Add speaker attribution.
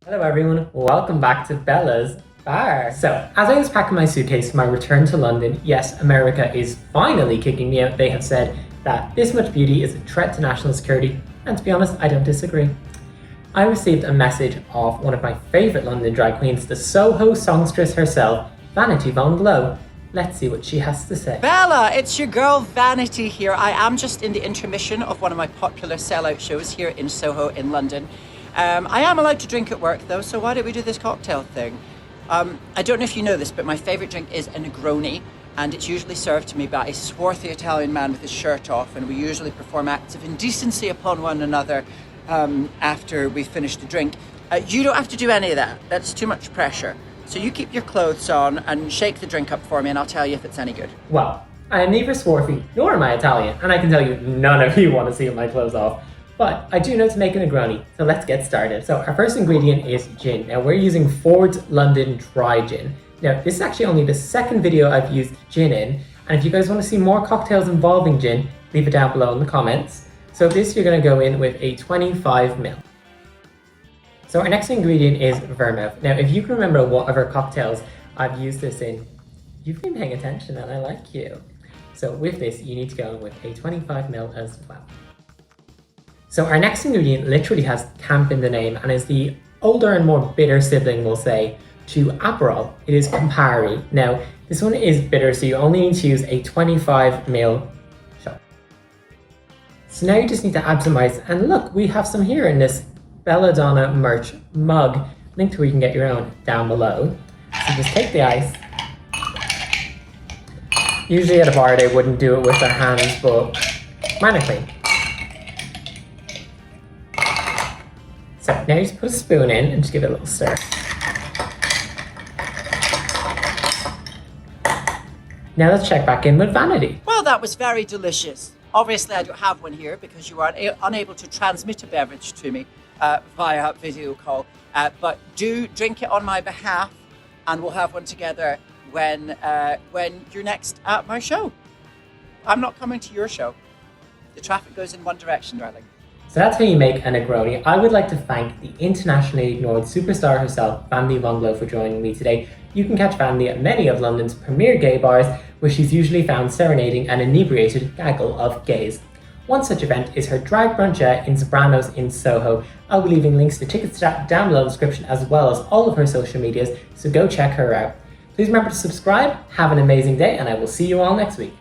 Speaker 1: Hello everyone, welcome back to Bella's Bar. So, as I was packing my suitcase for my return to London, yes, America is finally kicking me out. They have said that this much beauty is a threat to national security, and to be honest, I don't disagree. I received a message of one of my favourite London drag queens, the Soho songstress herself, Vanity Von Glow. Let's see what she has to say.
Speaker 2: Bella, it's your girl Vanity here. I am just in the intermission of one of my popular sellout shows here in Soho in London. I am allowed to drink at work though, so why don't we do this cocktail thing? I don't know if you know this, but my favourite drink is a Negroni, and it's usually served to me by a swarthy Italian man with his shirt off, and we usually perform acts of indecency upon one another after we finish the drink. You don't have to do any of that. That's too much pressure. So you keep your clothes on and shake the drink up for me, and I'll tell you if it's any good.
Speaker 1: Well, I am neither swarthy nor am I Italian, and I can tell you none of you want to see my clothes off. But I do know to make a Negroni, so let's get started. So our first ingredient is gin. Now we're using Ford's London Dry Gin. Now this is actually only the second video I've used gin in, and if you guys want to see more cocktails involving gin, leave it down below in the comments. So this you're going to go in with a 25ml. So our next ingredient is vermouth. Now if you can remember what other cocktails I've used this in, you've been paying attention and I like you. So with this you need to go in with a 25ml as well. So our next ingredient literally has camp in the name and is the older and more bitter sibling, we'll say, to Aperol. It is Campari. Now, this one is bitter, so you only need to use a 25ml shot. So now you just need to add some ice, and look, we have some here in this Belladonna merch mug. Link to where you can get your own down below. So just take the ice. Usually at a bar they wouldn't do it with their hands, but mine are clean. So now you just put a spoon in and just give it a little stir. Now let's check back in with Vanity.
Speaker 2: Well, that was very delicious. Obviously, I don't have one here because you are unable to transmit a beverage to me via video call. But do drink it on my behalf, and we'll have one together when you're next at my show. I'm not coming to your show. The traffic goes in one direction, darling.
Speaker 1: So that's how you make a Negroni. I would like to thank the internationally ignored superstar herself, Vanity Von Glow, for joining me today. You can catch Vanity at many of London's premier gay bars, where she's usually found serenading an inebriated gaggle of gays. One such event is her drag brunchette in Sopranos in Soho. I'll be leaving links to tickets to that down below in the description, as well as all of her social medias, so go check her out. Please remember to subscribe, have an amazing day, and I will see you all next week.